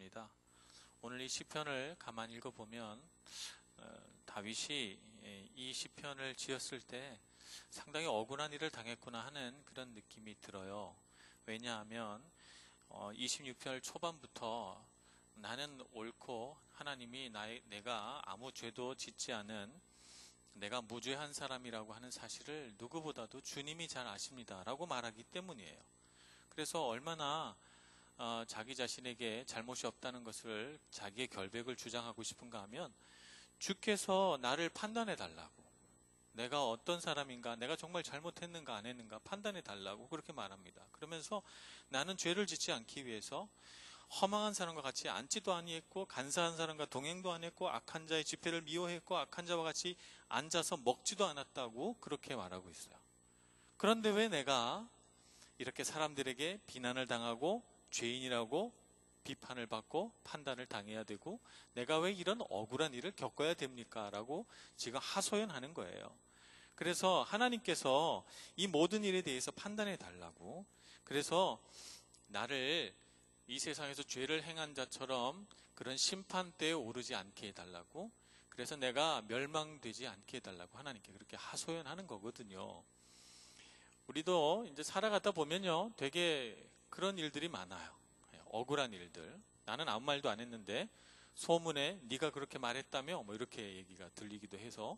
합니다. 오늘 이 시편을 가만히 읽어보면 다윗이 이 시편을 지었을 때 상당히 억울한 일을 당했구나 하는 그런 느낌이 들어요. 왜냐하면 26편 초반부터 나는 옳고 하나님이 내가 아무 죄도 짓지 않은 내가 무죄한 사람이라고 하는 사실을 누구보다도 주님이 잘 아십니다 라고 말하기 때문이에요. 그래서 얼마나 자기 자신에게 잘못이 없다는 것을 자기의 결백을 주장하고 싶은가 하면 주께서 나를 판단해 달라고, 내가 어떤 사람인가, 내가 정말 잘못했는가 안 했는가 판단해 달라고 그렇게 말합니다. 그러면서 나는 죄를 짓지 않기 위해서 허망한 사람과 같이 앉지도 아니했고 간사한 사람과 동행도 안 했고 악한 자의 집회를 미워했고 악한 자와 같이 앉아서 먹지도 않았다고 그렇게 말하고 있어요. 그런데 왜 내가 이렇게 사람들에게 비난을 당하고 죄인이라고 비판을 받고 판단을 당해야 되고 내가 왜 이런 억울한 일을 겪어야 됩니까? 라고 지금 하소연하는 거예요. 그래서 하나님께서 이 모든 일에 대해서 판단해 달라고, 그래서 나를 이 세상에서 죄를 행한 자처럼 그런 심판대에 오르지 않게 해달라고, 그래서 내가 멸망되지 않게 해달라고 하나님께 그렇게 하소연하는 거거든요. 우리도 이제 살아가다 보면요, 되게 그런 일들이 많아요. 억울한 일들. 나는 아무 말도 안 했는데 소문에 네가 그렇게 말했다며 뭐 이렇게 얘기가 들리기도 해서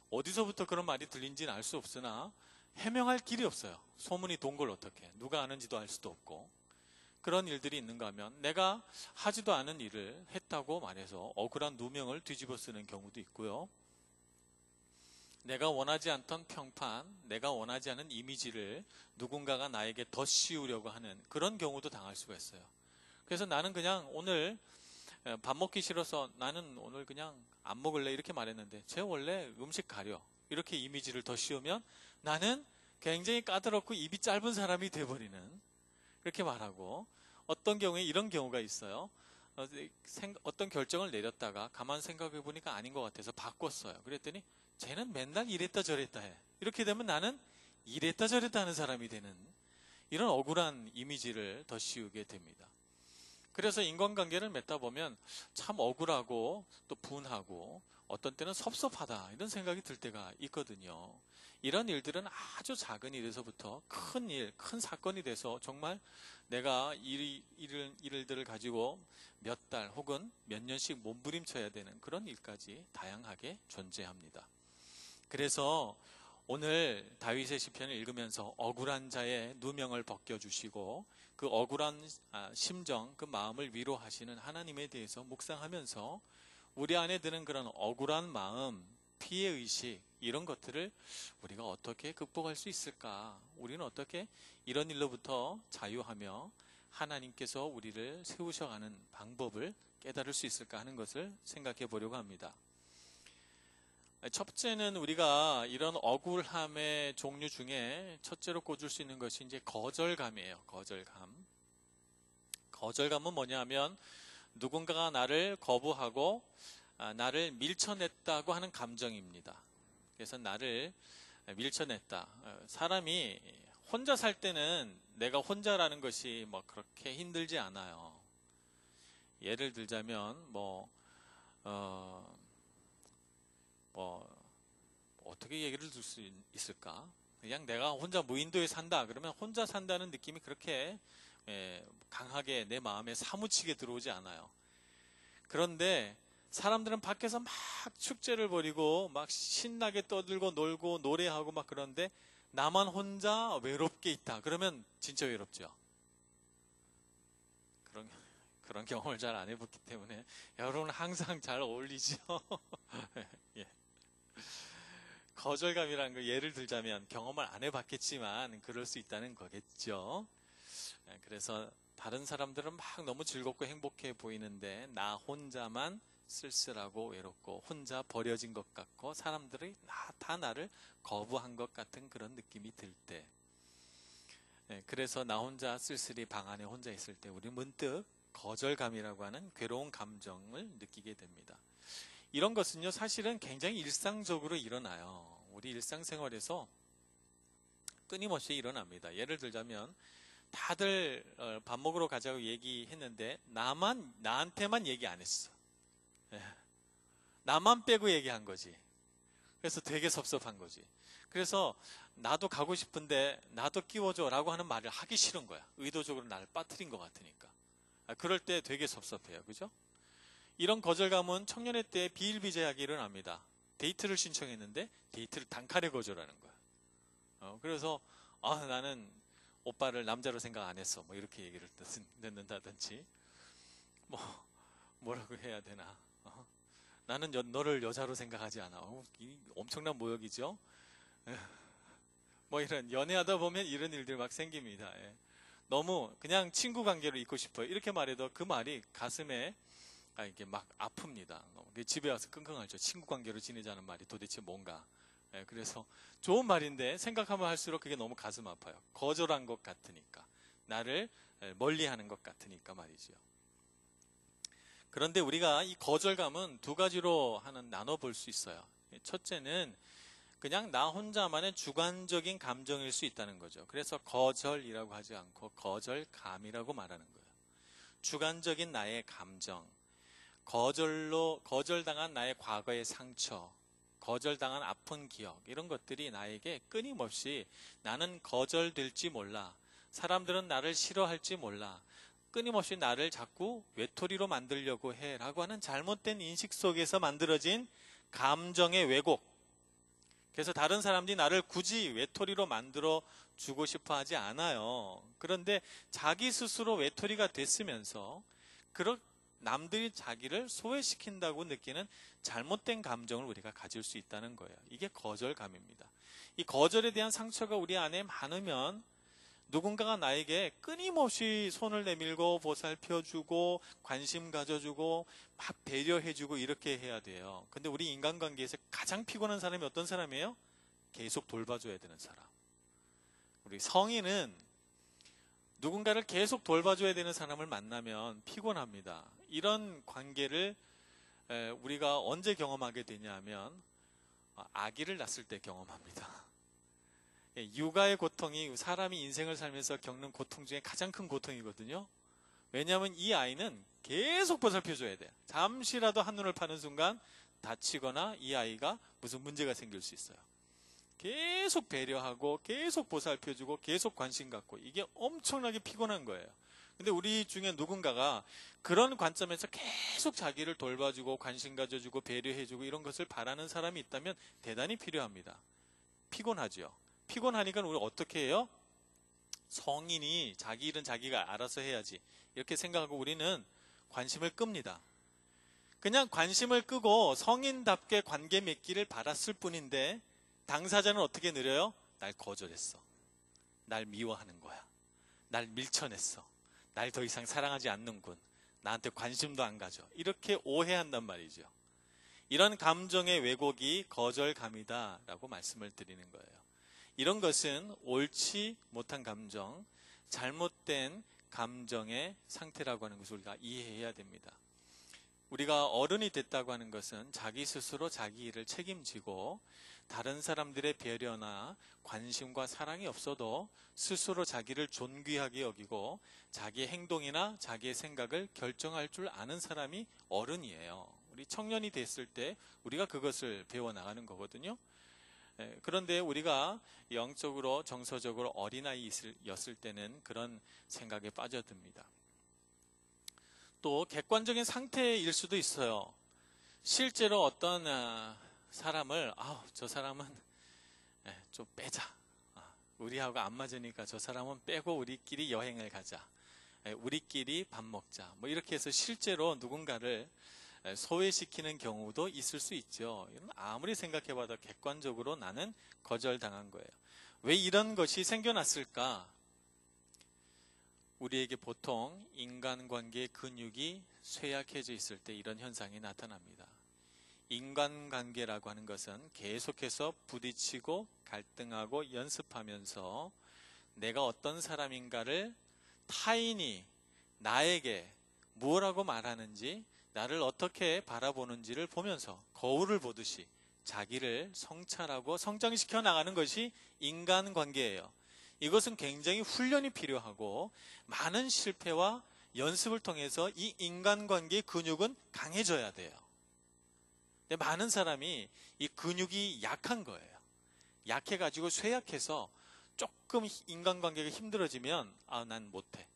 어디서부터 그런 말이 들린지는 알 수 없으나 해명할 길이 없어요. 소문이 돈 걸 어떻게, 누가 아는지도 알 수도 없고. 그런 일들이 있는가 하면 내가 하지도 않은 일을 했다고 말해서 억울한 누명을 뒤집어 쓰는 경우도 있고요. 내가 원하지 않던 평판, 내가 원하지 않은 이미지를 누군가가 나에게 더 씌우려고 하는 그런 경우도 당할 수가 있어요. 그래서 나는 그냥 오늘 밥 먹기 싫어서 나는 오늘 그냥 안 먹을래 이렇게 말했는데 쟤 원래 음식 가려 이렇게 이미지를 더 씌우면 나는 굉장히 까다롭고 입이 짧은 사람이 돼버리는, 그렇게 말하고, 어떤 경우에 이런 경우가 있어요. 어떤 결정을 내렸다가 가만 생각해 보니까 아닌 것 같아서 바꿨어요. 그랬더니 쟤는 맨날 이랬다 저랬다 해. 이렇게 되면 나는 이랬다 저랬다 하는 사람이 되는 이런 억울한 이미지를 더 씌우게 됩니다. 그래서 인간관계를 맺다 보면 참 억울하고 또 분하고 어떤 때는 섭섭하다 이런 생각이 들 때가 있거든요. 이런 일들은 아주 작은 일에서부터 큰 일, 큰 사건이 돼서 정말 내가 일들을 가지고 몇 달 혹은 몇 년씩 몸부림쳐야 되는 그런 일까지 다양하게 존재합니다. 그래서 오늘 다윗의 시편을 읽으면서 억울한 자의 누명을 벗겨주시고 그 억울한 심정, 그 마음을 위로하시는 하나님에 대해서 묵상하면서 우리 안에 드는 그런 억울한 마음, 피해의식 이런 것들을 우리가 어떻게 극복할 수 있을까? 우리는 어떻게 이런 일로부터 자유하며 하나님께서 우리를 세우셔가는 방법을 깨달을 수 있을까 하는 것을 생각해 보려고 합니다. 첫째는 우리가 이런 억울함의 종류 중에 첫째로 꼽을 수 있는 것이 이제 거절감이에요. 거절감. 거절감은 뭐냐면 누군가가 나를 거부하고 나를 밀쳐냈다고 하는 감정입니다. 그래서 나를 밀쳐냈다. 사람이 혼자 살 때는 내가 혼자라는 것이 뭐 그렇게 힘들지 않아요. 예를 들자면 어떻게 얘기를 들 수 있을까? 그냥 내가 혼자 무인도에 산다 그러면 혼자 산다는 느낌이 그렇게 강하게 내 마음에 사무치게 들어오지 않아요. 그런데 사람들은 밖에서 막 축제를 벌이고 막 신나게 떠들고 놀고 노래하고 막 그런데 나만 혼자 외롭게 있다 그러면 진짜 외롭죠. 그런 경험을 잘 안 해봤기 때문에 여러분 항상 잘 어울리죠. 예. 거절감이라는 걸 예를 들자면 경험을 안 해봤겠지만 그럴 수 있다는 거겠죠. 그래서 다른 사람들은 막 너무 즐겁고 행복해 보이는데 나 혼자만 쓸쓸하고 외롭고 혼자 버려진 것 같고 사람들이 다 나를 거부한 것 같은 그런 느낌이 들 때, 그래서 나 혼자 쓸쓸히 방 안에 혼자 있을 때 우리 문득 거절감이라고 하는 괴로운 감정을 느끼게 됩니다. 이런 것은요 사실은 굉장히 일상적으로 일어나요. 우리 일상생활에서 끊임없이 일어납니다. 예를 들자면 다들 밥 먹으러 가자고 얘기했는데 나한테만 얘기 안 했어. 예. 나만 빼고 얘기한 거지. 그래서 되게 섭섭한 거지. 그래서 나도 가고 싶은데 나도 끼워줘 라고 하는 말을 하기 싫은 거야. 의도적으로 나를 빠뜨린 것 같으니까. 그럴 때 되게 섭섭해요. 그죠? 이런 거절감은 청년회 때 비일비재하게 일어납니다. 데이트를 신청했는데 데이트를 단칼에 거절하는 거야. 그래서 나는 오빠를 남자로 생각 안 했어. 뭐 이렇게 얘기를 듣는다든지 뭐라고 해야 되나. 나는 너를 여자로 생각하지 않아. 엄청난 모욕이죠. 뭐 이런 연애하다 보면 이런 일들이 막 생깁니다. 예. 너무 그냥 친구 관계로 있고 싶어요. 이렇게 말해도 그 말이 가슴에 이게 막 아픕니다. 집에 와서 끙끙 앓죠. 친구 관계로 지내자는 말이 도대체 뭔가. 예, 그래서 좋은 말인데 생각하면 할수록 그게 너무 가슴 아파요. 거절한 것 같으니까. 나를 멀리하는 것 같으니까 말이죠. 그런데 우리가 이 거절감은 두 가지로 나눠볼 수 있어요. 첫째는 그냥 나 혼자만의 주관적인 감정일 수 있다는 거죠. 그래서 거절이라고 하지 않고 거절감이라고 말하는 거예요. 주관적인 나의 감정, 거절당한 나의 과거의 상처, 거절당한 아픈 기억, 이런 것들이 나에게 끊임없이 나는 거절될지 몰라, 사람들은 나를 싫어할지 몰라, 끊임없이 나를 자꾸 외톨이로 만들려고 해 라고 하는 잘못된 인식 속에서 만들어진 감정의 왜곡. 그래서 다른 사람들이 나를 굳이 외톨이로 만들어 주고 싶어 하지 않아요. 그런데 자기 스스로 외톨이가 됐으면서 남들이 자기를 소외시킨다고 느끼는 잘못된 감정을 우리가 가질 수 있다는 거예요. 이게 거절감입니다. 이 거절에 대한 상처가 우리 안에 많으면 누군가가 나에게 끊임없이 손을 내밀고 보살펴주고 관심 가져주고 막 배려해주고 이렇게 해야 돼요. 근데 우리 인간관계에서 가장 피곤한 사람이 어떤 사람이에요? 계속 돌봐줘야 되는 사람. 우리 성인은 누군가를 계속 돌봐줘야 되는 사람을 만나면 피곤합니다. 이런 관계를 우리가 언제 경험하게 되냐면 아기를 낳았을 때 경험합니다. 육아의 고통이 사람이 인생을 살면서 겪는 고통 중에 가장 큰 고통이거든요. 왜냐하면 이 아이는 계속 보살펴줘야 돼요. 잠시라도 한눈을 파는 순간 다치거나 이 아이가 무슨 문제가 생길 수 있어요. 계속 배려하고 계속 보살펴주고 계속 관심 갖고, 이게 엄청나게 피곤한 거예요. 근데 우리 중에 누군가가 그런 관점에서 계속 자기를 돌봐주고 관심 가져주고 배려해주고 이런 것을 바라는 사람이 있다면 대단히 필요합니다. 피곤하죠. 피곤하니까 우리 어떻게 해요? 성인이 자기 일은 자기가 알아서 해야지 이렇게 생각하고 우리는 관심을 끕니다. 그냥 관심을 끄고 성인답게 관계 맺기를 바랐을 뿐인데 당사자는 어떻게 느려요? 날 거절했어. 날 미워하는 거야. 날 밀쳐냈어. 날 더 이상 사랑하지 않는군. 나한테 관심도 안 가져. 이렇게 오해한단 말이죠. 이런 감정의 왜곡이 거절감이다 라고 말씀을 드리는 거예요. 이런 것은 옳지 못한 감정, 잘못된 감정의 상태라고 하는 것을 우리가 이해해야 됩니다. 우리가 어른이 됐다고 하는 것은 자기 스스로 자기 일을 책임지고 다른 사람들의 배려나 관심과 사랑이 없어도 스스로 자기를 존귀하게 여기고 자기의 행동이나 자기의 생각을 결정할 줄 아는 사람이 어른이에요. 우리 청년이 됐을 때 우리가 그것을 배워나가는 거거든요. 그런데 우리가 영적으로 정서적으로 어린아이였을 때는 그런 생각에 빠져듭니다. 또 객관적인 상태일 수도 있어요. 실제로 어떤 사람을 저 사람은 좀 빼자. 우리하고 안 맞으니까 저 사람은 빼고 우리끼리 여행을 가자. 우리끼리 밥 먹자. 뭐 이렇게 해서 실제로 누군가를 소외시키는 경우도 있을 수 있죠. 아무리 생각해봐도 객관적으로 나는 거절당한 거예요. 왜 이런 것이 생겨났을까? 우리에게 보통 인간관계의 근육이 쇠약해져 있을 때 이런 현상이 나타납니다. 인간관계라고 하는 것은 계속해서 부딪히고 갈등하고 연습하면서 내가 어떤 사람인가를 타인이 나에게 뭐라고 말하는지, 나를 어떻게 바라보는지를 보면서 거울을 보듯이 자기를 성찰하고 성장시켜 나가는 것이 인간관계예요. 이것은 굉장히 훈련이 필요하고 많은 실패와 연습을 통해서 이 인간관계의 근육은 강해져야 돼요. 근데 많은 사람이 이 근육이 약한 거예요. 약해가지고 쇠약해서 조금 인간관계가 힘들어지면 난 못해.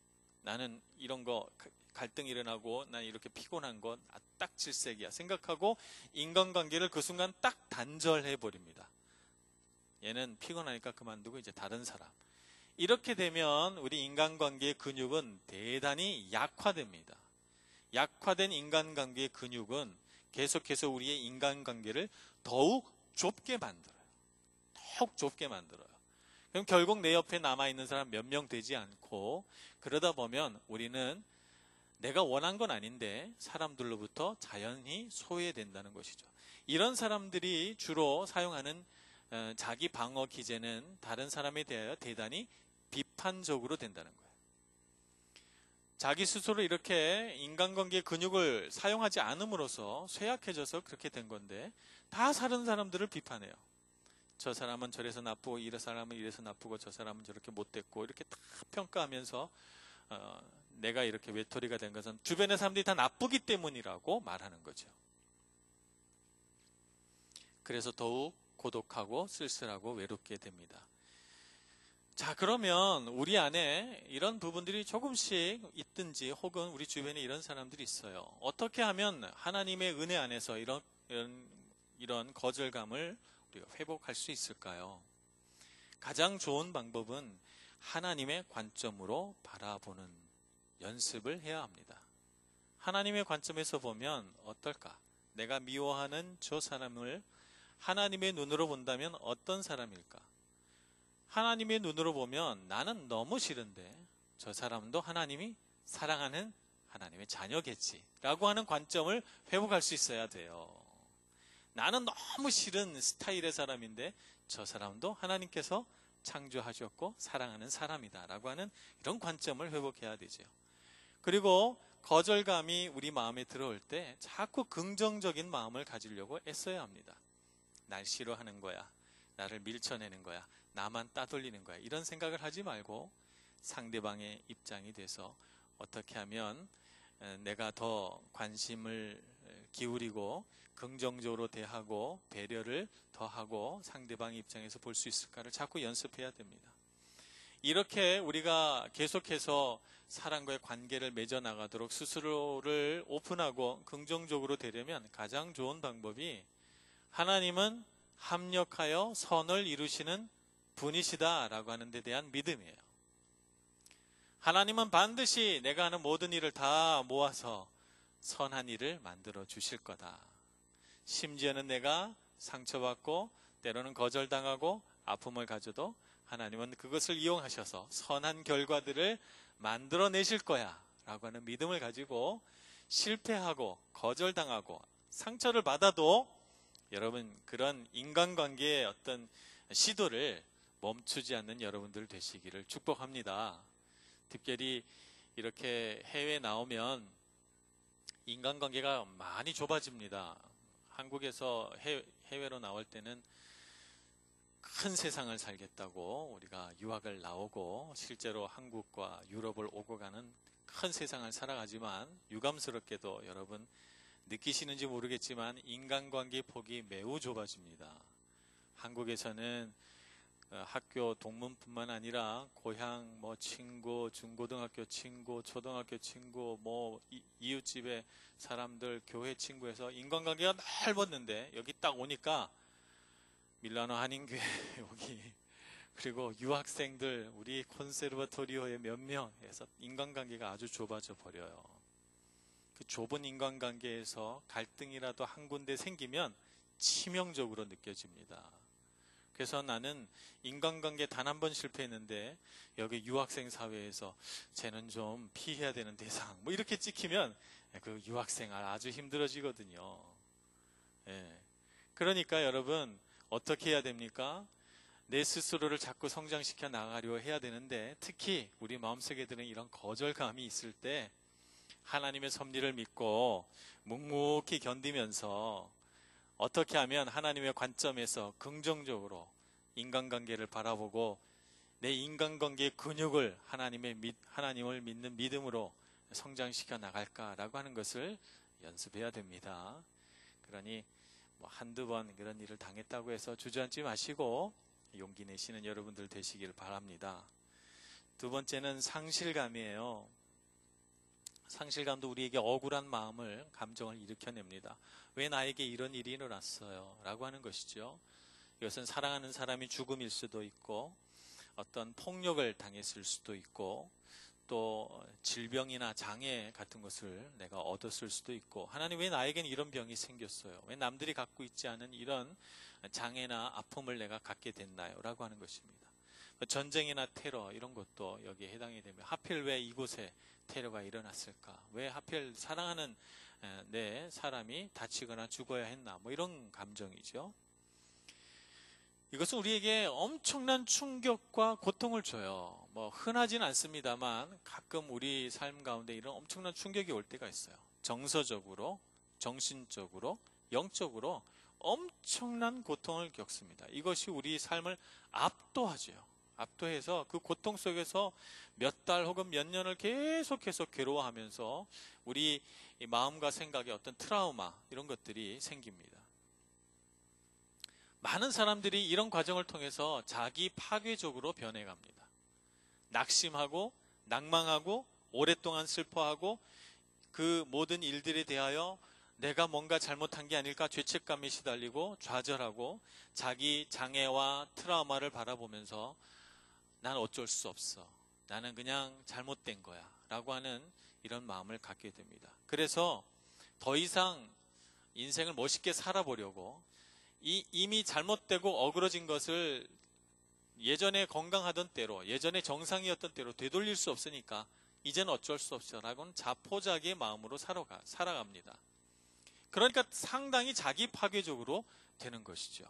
나는 이런 거 갈등이 일어나고 난 이렇게 피곤한 건 딱 질색이야 생각하고 인간관계를 그 순간 딱 단절해 버립니다. 얘는 피곤하니까 그만두고 이제 다른 사람. 이렇게 되면 우리 인간관계의 근육은 대단히 약화됩니다. 약화된 인간관계의 근육은 계속해서 우리의 인간관계를 더욱 좁게 만들어요. 더욱 좁게 만들어요. 그럼 결국 내 옆에 남아있는 사람 몇 명 되지 않고 그러다 보면 우리는 내가 원한 건 아닌데 사람들로부터 자연히 소외된다는 것이죠. 이런 사람들이 주로 사용하는 자기 방어 기제는 다른 사람에 대하여 대단히 비판적으로 된다는 거예요. 자기 스스로 이렇게 인간관계 근육을 사용하지 않음으로써 쇠약해져서 그렇게 된 건데 다 다른 사람들을 비판해요. 저 사람은 저래서 나쁘고 이 사람은 이래서 나쁘고 저 사람은 저렇게 못됐고 이렇게 다 평가하면서 내가 이렇게 외톨이가 된 것은 주변의 사람들이 다 나쁘기 때문이라고 말하는 거죠. 그래서 더욱 고독하고 쓸쓸하고 외롭게 됩니다. 자, 그러면 우리 안에 이런 부분들이 조금씩 있든지 혹은 우리 주변에 이런 사람들이 있어요. 어떻게 하면 하나님의 은혜 안에서 이런 거절감을 우리가 회복할 수 있을까요? 가장 좋은 방법은 하나님의 관점으로 바라보는 연습을 해야 합니다. 하나님의 관점에서 보면 어떨까? 내가 미워하는 저 사람을 하나님의 눈으로 본다면 어떤 사람일까? 하나님의 눈으로 보면 나는 너무 싫은데 저 사람도 하나님이 사랑하는 하나님의 자녀겠지 라고 하는 관점을 회복할 수 있어야 돼요. 나는 너무 싫은 스타일의 사람인데 저 사람도 하나님께서 창조하셨고 사랑하는 사람이다 라고 하는 이런 관점을 회복해야 되죠. 그리고 거절감이 우리 마음에 들어올 때 자꾸 긍정적인 마음을 가지려고 애써야 합니다. 날 싫어하는 거야. 나를 밀쳐내는 거야. 나만 따돌리는 거야. 이런 생각을 하지 말고 상대방의 입장이 돼서 어떻게 하면 내가 더 관심을 기울이고 긍정적으로 대하고 배려를 더하고 상대방의 입장에서 볼 수 있을까를 자꾸 연습해야 됩니다. 이렇게 우리가 계속해서 사람과의 관계를 맺어나가도록 스스로를 오픈하고 긍정적으로 되려면 가장 좋은 방법이 하나님은 합력하여 선을 이루시는 분이시다라고 하는 데 대한 믿음이에요. 하나님은 반드시 내가 하는 모든 일을 다 모아서 선한 일을 만들어 주실 거다. 심지어는 내가 상처받고 때로는 거절당하고 아픔을 가져도 하나님은 그것을 이용하셔서 선한 결과들을 만들어내실 거야 라고 하는 믿음을 가지고 실패하고 거절당하고 상처를 받아도 여러분 그런 인간관계의 어떤 시도를 멈추지 않는 여러분들 되시기를 축복합니다. 특별히 이렇게 해외에 나오면 인간관계가 많이 좁아집니다. 한국에서 해외로 나올 때는 큰 세상을 살겠다고 우리가 유학을 나오고 실제로 한국과 유럽을 오고 가는 큰 세상을 살아가지만 유감스럽게도 여러분 느끼시는지 모르겠지만 인간관계 폭이 매우 좁아집니다. 한국에서는 학교 동문뿐만 아니라 고향 친구, 중고등학교 친구, 초등학교 친구, 이웃집의 사람들, 교회 친구에서 인간관계가 넓었는데 여기 딱 오니까 밀라노 한인교회 여기 그리고 유학생들 우리 콘세르바토리오의 몇 명에서 인간관계가 아주 좁아져 버려요. 그 좁은 인간관계에서 갈등이라도 한 군데 생기면 치명적으로 느껴집니다. 그래서 나는 인간관계 단 한 번 실패했는데 여기 유학생 사회에서 쟤는 좀 피해야 되는 대상 이렇게 찍히면 그 유학생활 아주 힘들어지거든요. 예. 그러니까 여러분 어떻게 해야 됩니까? 내 스스로를 자꾸 성장시켜 나가려 해야 되는데 특히 우리 마음속에 드는 이런 거절감이 있을 때 하나님의 섭리를 믿고 묵묵히 견디면서 어떻게 하면 하나님의 관점에서 긍정적으로 인간관계를 바라보고 내 인간관계의 근육을 하나님을 믿는 믿음으로 성장시켜 나갈까라고 하는 것을 연습해야 됩니다. 그러니 뭐 한두 번 그런 일을 당했다고 해서 주저앉지 마시고 용기 내시는 여러분들 되시길 바랍니다. 두 번째는 상실감이에요. 상실감도 우리에게 억울한 감정을 일으켜냅니다. 왜 나에게 이런 일이 일어났어요? 라고 하는 것이죠. 이것은 사랑하는 사람이 죽음일 수도 있고 어떤 폭력을 당했을 수도 있고 또 질병이나 장애 같은 것을 내가 얻었을 수도 있고, 하나님 왜 나에게는 이런 병이 생겼어요? 왜 남들이 갖고 있지 않은 이런 장애나 아픔을 내가 갖게 됐나요? 라고 하는 것입니다. 전쟁이나 테러 이런 것도 여기에 해당이 됩니다. 하필 왜 이곳에 테러가 일어났을까? 왜 하필 사랑하는 내 사람이 다치거나 죽어야 했나? 뭐 이런 감정이죠. 이것은 우리에게 엄청난 충격과 고통을 줘요. 뭐 흔하진 않습니다만 가끔 우리 삶 가운데 이런 엄청난 충격이 올 때가 있어요. 정서적으로, 정신적으로, 영적으로 엄청난 고통을 겪습니다. 이것이 우리 삶을 압도하죠. 압도해서 그 고통 속에서 몇 달 혹은 몇 년을 계속해서 괴로워하면서 우리 마음과 생각에 어떤 트라우마 이런 것들이 생깁니다. 많은 사람들이 이런 과정을 통해서 자기 파괴적으로 변해갑니다. 낙심하고 낭망하고 오랫동안 슬퍼하고 그 모든 일들에 대하여 내가 뭔가 잘못한 게 아닐까 죄책감에 시달리고 좌절하고 자기 장애와 트라우마를 바라보면서 난 어쩔 수 없어. 나는 그냥 잘못된 거야. 라고 하는 이런 마음을 갖게 됩니다. 그래서 더 이상 인생을 멋있게 살아보려고 이미 잘못되고 어그러진 것을 예전에 건강하던 때로, 예전에 정상이었던 때로 되돌릴 수 없으니까 이제는 어쩔 수 없어라고는 자포자기의 마음으로 살아갑니다. 그러니까 상당히 자기 파괴적으로 되는 것이죠.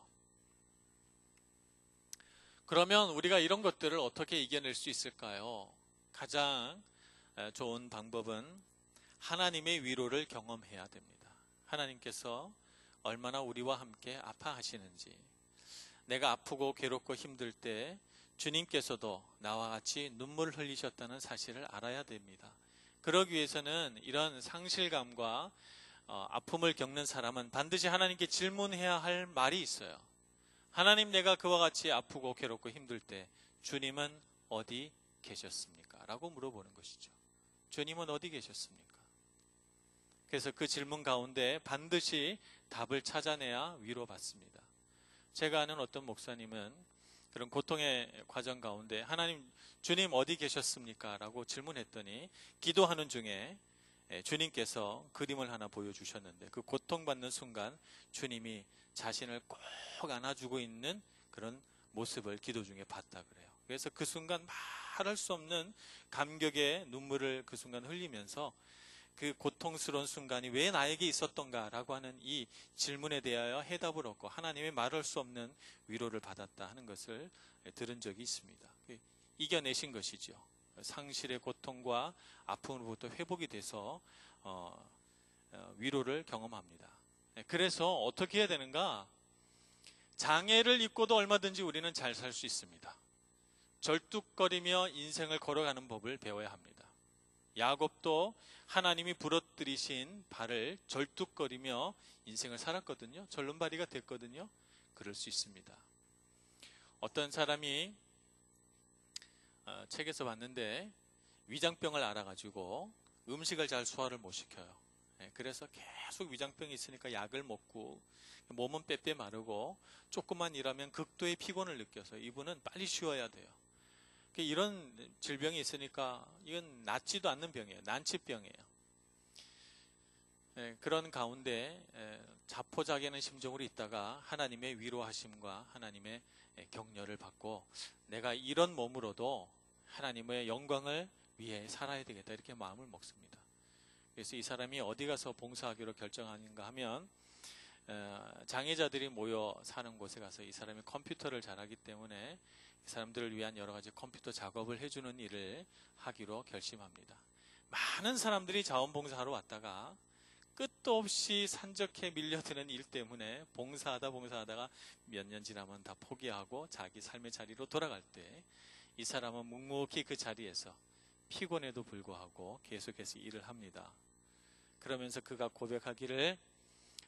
그러면 우리가 이런 것들을 어떻게 이겨낼 수 있을까요? 가장 좋은 방법은 하나님의 위로를 경험해야 됩니다. 하나님께서 얼마나 우리와 함께 아파하시는지, 내가 아프고 괴롭고 힘들 때 주님께서도 나와 같이 눈물을 흘리셨다는 사실을 알아야 됩니다. 그러기 위해서는 이런 상실감과 아픔을 겪는 사람은 반드시 하나님께 질문해야 할 말이 있어요. 하나님, 내가 그와 같이 아프고 괴롭고 힘들 때 주님은 어디 계셨습니까? 라고 물어보는 것이죠. 주님은 어디 계셨습니까? 그래서 그 질문 가운데 반드시 답을 찾아내야 위로받습니다. 제가 아는 어떤 목사님은 그런 고통의 과정 가운데 하나님, 주님 어디 계셨습니까? 라고 질문했더니 기도하는 중에 주님께서 그림을 하나 보여주셨는데 그 고통받는 순간 주님이 자신을 꼭 안아주고 있는 그런 모습을 기도 중에 봤다 그래요. 그래서 그 순간 말할 수 없는 감격의 눈물을 그 순간 흘리면서 그 고통스러운 순간이 왜 나에게 있었던가라고 하는 이 질문에 대하여 해답을 얻고 하나님의 말할 수 없는 위로를 받았다 하는 것을 들은 적이 있습니다. 이겨내신 것이죠. 상실의 고통과 아픔으로부터 회복이 돼서 위로를 경험합니다. 그래서 어떻게 해야 되는가? 장애를 입고도 얼마든지 우리는 잘 살 수 있습니다. 절뚝거리며 인생을 걸어가는 법을 배워야 합니다. 야곱도 하나님이 부러뜨리신 발을 절뚝거리며 인생을 살았거든요. 절름발이가 됐거든요. 그럴 수 있습니다. 어떤 사람이 책에서 봤는데 위장병을 앓아가지고 음식을 잘 소화를 못 시켜요. 그래서 계속 위장병이 있으니까 약을 먹고 몸은 빼빼 마르고 조금만 일하면 극도의 피곤을 느껴서 이분은 빨리 쉬어야 돼요. 이런 질병이 있으니까 이건 낫지도 않는 병이에요. 난치병이에요. 그런 가운데 자포자기하는 심정으로 있다가 하나님의 위로하심과 하나님의 격려를 받고 내가 이런 몸으로도 하나님의 영광을 위해 살아야 되겠다 이렇게 마음을 먹습니다. 그래서 이 사람이 어디 가서 봉사하기로 결정하는가 하면 장애자들이 모여 사는 곳에 가서 이 사람이 컴퓨터를 잘하기 때문에 이 사람들을 위한 여러 가지 컴퓨터 작업을 해주는 일을 하기로 결심합니다. 많은 사람들이 자원봉사하러 왔다가 끝도 없이 산적해 밀려드는 일 때문에 봉사하다가 몇 년 지나면 다 포기하고 자기 삶의 자리로 돌아갈 때 이 사람은 묵묵히 그 자리에서 피곤해도 불구하고 계속해서 일을 합니다. 그러면서 그가 고백하기를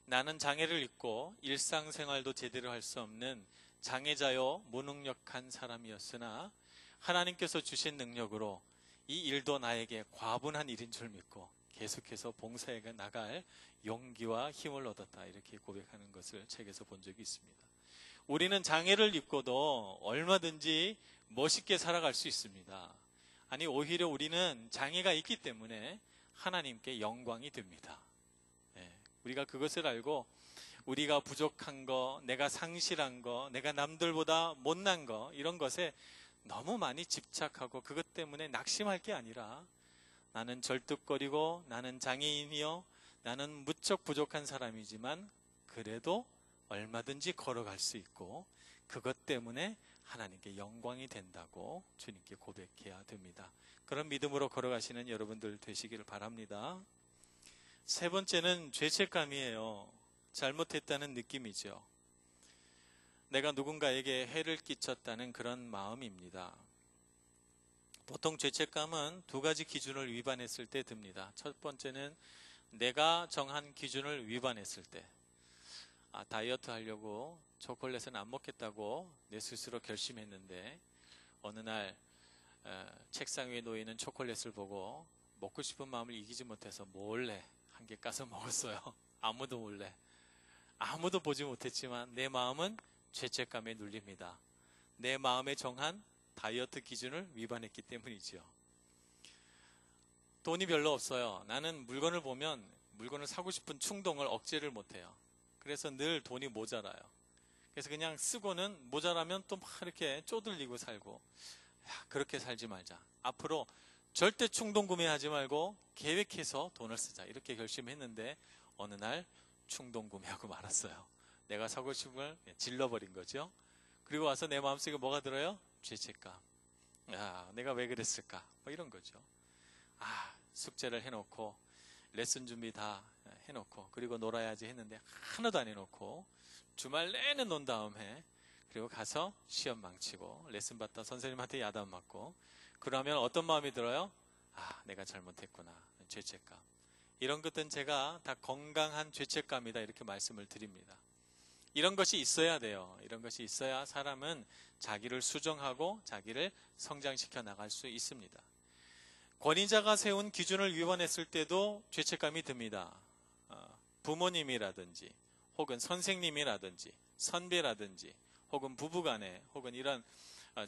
나는 장애를 입고 일상생활도 제대로 할 수 없는 장애자요 무능력한 사람이었으나 하나님께서 주신 능력으로 이 일도 나에게 과분한 일인 줄 믿고 계속해서 봉사에 나갈 용기와 힘을 얻었다. 이렇게 고백하는 것을 책에서 본 적이 있습니다. 우리는 장애를 입고도 얼마든지 멋있게 살아갈 수 있습니다. 아니 오히려 우리는 장애가 있기 때문에 하나님께 영광이 됩니다. 우리가 그것을 알고 우리가 부족한 거, 내가 상실한 거, 내가 남들보다 못난 거 이런 것에 너무 많이 집착하고 그것 때문에 낙심할 게 아니라 나는 절뚝거리고 나는 장애인이요 나는 무척 부족한 사람이지만 그래도 얼마든지 걸어갈 수 있고 그것 때문에 하나님께 영광이 된다고 주님께 고백해야 됩니다. 그런 믿음으로 걸어가시는 여러분들 되시기를 바랍니다. 세 번째는 죄책감이에요. 잘못했다는 느낌이죠. 내가 누군가에게 해를 끼쳤다는 그런 마음입니다. 보통 죄책감은 두 가지 기준을 위반했을 때 듭니다. 첫 번째는 내가 정한 기준을 위반했을 때, 다이어트 하려고 초콜릿은 안 먹겠다고 내 스스로 결심했는데 어느 날 책상 위에 놓이는 초콜릿을 보고 먹고 싶은 마음을 이기지 못해서 몰래 한 개 까서 먹었어요. 아무도 몰래. 아무도 보지 못했지만 내 마음은 죄책감에 눌립니다. 내 마음에 정한 다이어트 기준을 위반했기 때문이죠. 돈이 별로 없어요. 나는 물건을 보면 물건을 사고 싶은 충동을 억제를 못해요. 그래서 늘 돈이 모자라요. 그래서 그냥 쓰고는 모자라면 또 막 이렇게 쪼들리고 살고, 그렇게 살지 말자. 앞으로 절대 충동 구매하지 말고 계획해서 돈을 쓰자. 이렇게 결심했는데 어느 날 충동 구매하고 말았어요. 내가 사고 싶은 걸 질러버린 거죠. 그리고 와서 내 마음속에 뭐가 들어요? 죄책감. 내가 왜 그랬을까? 뭐 이런 거죠. 숙제를 해놓고 레슨 준비 다 해놓고 그리고 놀아야지 했는데 하나도 안 해놓고 주말 내내 논 다음에 그리고 가서 시험 망치고 레슨 받다 선생님한테 야단 맞고 그러면 어떤 마음이 들어요? 내가 잘못했구나. 죄책감. 이런 것들은 제가 다 건강한 죄책감이다 이렇게 말씀을 드립니다. 이런 것이 있어야 돼요. 이런 것이 있어야 사람은 자기를 수정하고 자기를 성장시켜 나갈 수 있습니다. 권위자가 세운 기준을 위반했을 때도 죄책감이 듭니다. 부모님이라든지 혹은 선생님이라든지 선배라든지 혹은 부부간에 혹은 이런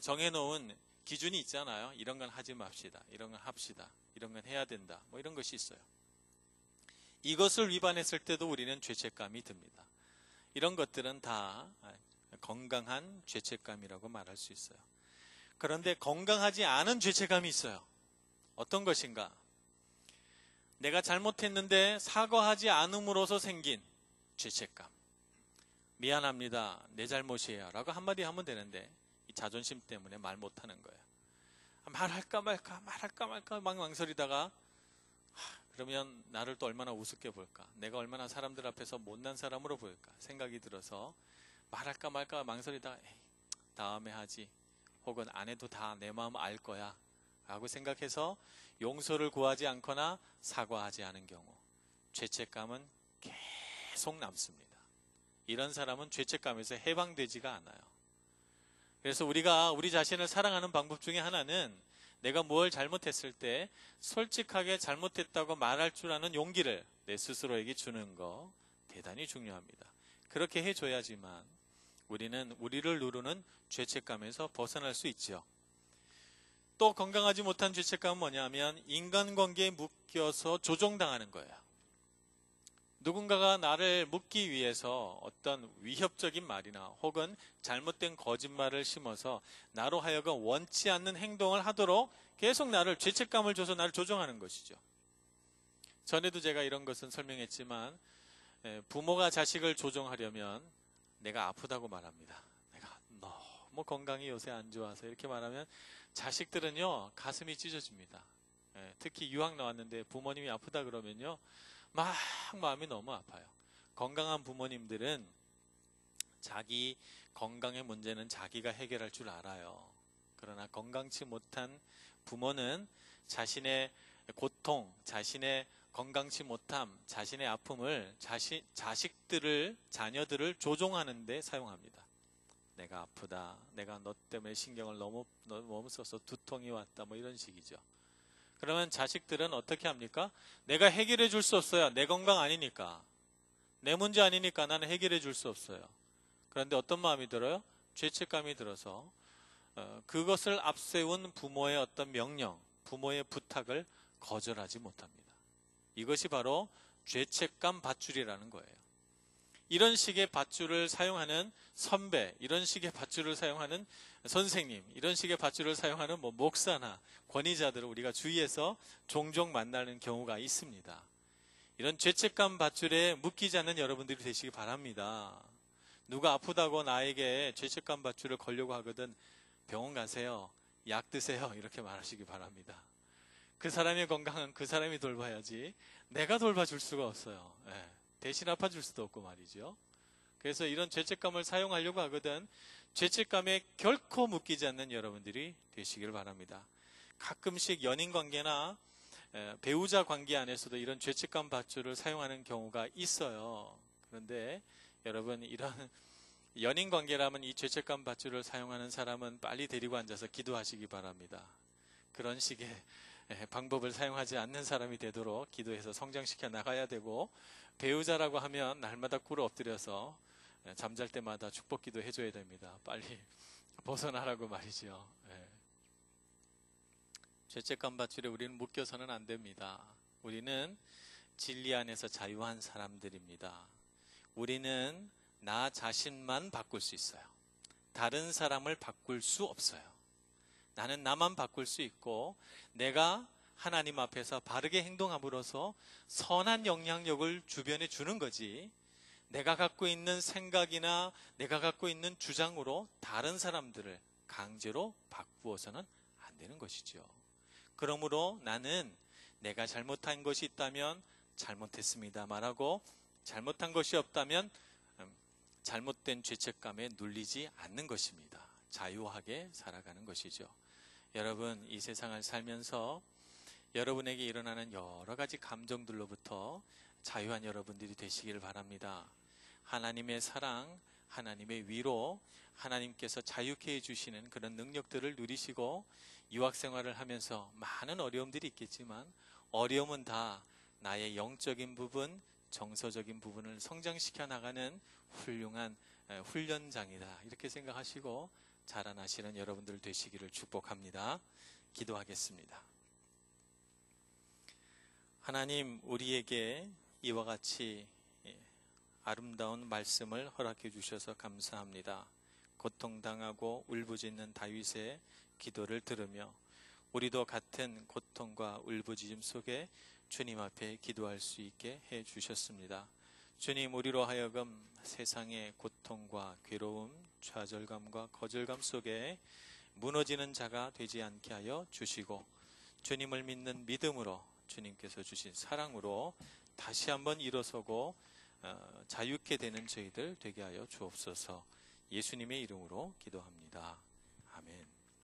정해놓은 기준이 있잖아요. 이런 건 하지 맙시다. 이런 건 합시다. 이런 건 해야 된다. 뭐 이런 것이 있어요. 이것을 위반했을 때도 우리는 죄책감이 듭니다. 이런 것들은 다 건강한 죄책감이라고 말할 수 있어요. 그런데 건강하지 않은 죄책감이 있어요. 어떤 것인가? 내가 잘못했는데 사과하지 않음으로써 생긴 죄책감. 미안합니다. 내 잘못이에요. 라고 한마디 하면 되는데 이 자존심 때문에 말 못하는 거예요. 말할까 말까 막 망설이다가 그러면 나를 또 얼마나 우습게 볼까? 내가 얼마나 사람들 앞에서 못난 사람으로 보일까? 생각이 들어서 말할까 말까 망설이다가 다음에 하지. 혹은 안 해도 다 내 마음 알 거야. 라고 생각해서 용서를 구하지 않거나 사과하지 않은 경우 죄책감은 계속 남습니다. 이런 사람은 죄책감에서 해방되지가 않아요. 그래서 우리가 우리 자신을 사랑하는 방법 중에 하나는 내가 뭘 잘못했을 때 솔직하게 잘못했다고 말할 줄 아는 용기를 내 스스로에게 주는 거 대단히 중요합니다. 그렇게 해줘야지만 우리는 우리를 누르는 죄책감에서 벗어날 수 있죠. 또 건강하지 못한 죄책감은 뭐냐면 인간관계에 묶여서 조종당하는 거예요. 누군가가 나를 묶기 위해서 어떤 위협적인 말이나 혹은 잘못된 거짓말을 심어서 나로 하여금 원치 않는 행동을 하도록 계속 나를 죄책감을 줘서 나를 조종하는 것이죠. 전에도 제가 이런 것은 설명했지만 부모가 자식을 조종하려면 내가 아프다고 말합니다. 내가 너무 건강이 요새 안 좋아서 이렇게 말하면 자식들은요 가슴이 찢어집니다. 특히 유학 나왔는데 부모님이 아프다 그러면요 막 마음이 너무 아파요. 건강한 부모님들은 자기 건강의 문제는 자기가 해결할 줄 알아요. 그러나 건강치 못한 부모는 자신의 고통, 자신의 건강치 못함, 자신의 아픔을 자식들을, 자녀들을 조종하는 데 사용합니다. 내가 아프다. 내가 너 때문에 신경을 너무 써서 두통이 왔다. 뭐 이런 식이죠. 그러면 자식들은 어떻게 합니까? 내가 해결해 줄 수 없어요. 내 건강 아니니까. 내 문제 아니니까 나는 해결해 줄 수 없어요. 그런데 어떤 마음이 들어요? 죄책감이 들어서 그것을 앞세운 부모의 어떤 명령, 부모의 부탁을 거절하지 못합니다. 이것이 바로 죄책감 밧줄이라는 거예요. 이런 식의 밧줄을 사용하는 선배, 이런 식의 밧줄을 사용하는 선생님, 이런 식의 밧줄을 사용하는 목사나 권위자들을 우리가 주위에서 종종 만나는 경우가 있습니다. 이런 죄책감 밧줄에 묶이지 않는 여러분들이 되시기 바랍니다. 누가 아프다고 나에게 죄책감 밧줄을 걸려고 하거든 병원 가세요. 약 드세요. 이렇게 말하시기 바랍니다. 그 사람의 건강은 그 사람이 돌봐야지 내가 돌봐줄 수가 없어요. 대신 아파줄 수도 없고 말이죠. 그래서 이런 죄책감을 사용하려고 하거든 죄책감에 결코 묶이지 않는 여러분들이 되시길 바랍니다. 가끔씩 연인관계나 배우자 관계 안에서도 이런 죄책감 밧줄을 사용하는 경우가 있어요. 그런데 여러분 이런 연인관계라면 이 죄책감 밧줄을 사용하는 사람은 빨리 데리고 앉아서 기도하시기 바랍니다. 그런 식의 방법을 사용하지 않는 사람이 되도록 기도해서 성장시켜 나가야 되고, 배우자라고 하면 날마다 꿇어 엎드려서 잠잘 때마다 축복기도 해줘야 됩니다. 빨리 벗어나라고 말이죠. 죄책감 밧줄에 우리는 묶여서는 안 됩니다. 우리는 진리 안에서 자유한 사람들입니다. 우리는 나 자신만 바꿀 수 있어요. 다른 사람을 바꿀 수 없어요. 나는 나만 바꿀 수 있고, 내가 하나님 앞에서 바르게 행동함으로써 선한 영향력을 주변에 주는 거지, 내가 갖고 있는 생각이나 내가 갖고 있는 주장으로 다른 사람들을 강제로 바꾸어서는 안 되는 것이죠. 그러므로 나는 내가 잘못한 것이 있다면 잘못했습니다 말하고, 잘못한 것이 없다면 잘못된 죄책감에 눌리지 않는 것입니다. 자유하게 살아가는 것이죠. 여러분, 이 세상을 살면서 여러분에게 일어나는 여러 가지 감정들로부터 자유한 여러분들이 되시길 바랍니다. 하나님의 사랑, 하나님의 위로, 하나님께서 자유케 해주시는 그런 능력들을 누리시고, 유학생활을 하면서 많은 어려움들이 있겠지만 어려움은 다 나의 영적인 부분, 정서적인 부분을 성장시켜 나가는 훌륭한 훈련장이다, 이렇게 생각하시고 자라나시는 여러분들 되시기를 축복합니다. 기도하겠습니다. 하나님, 우리에게 이와 같이 아름다운 말씀을 허락해 주셔서 감사합니다. 고통당하고 울부짖는 다윗의 기도를 들으며 우리도 같은 고통과 울부짖음 속에 주님 앞에 기도할 수 있게 해 주셨습니다. 주님, 우리로 하여금 세상의 고통과 괴로움, 좌절감과 거절감 속에 무너지는 자가 되지 않게 하여 주시고, 주님을 믿는 믿음으로, 주님께서 주신 사랑으로 다시 한번 일어서고 자유케 되는 저희들 되게 하여 주옵소서. 예수님의 이름으로 기도합니다. 아멘.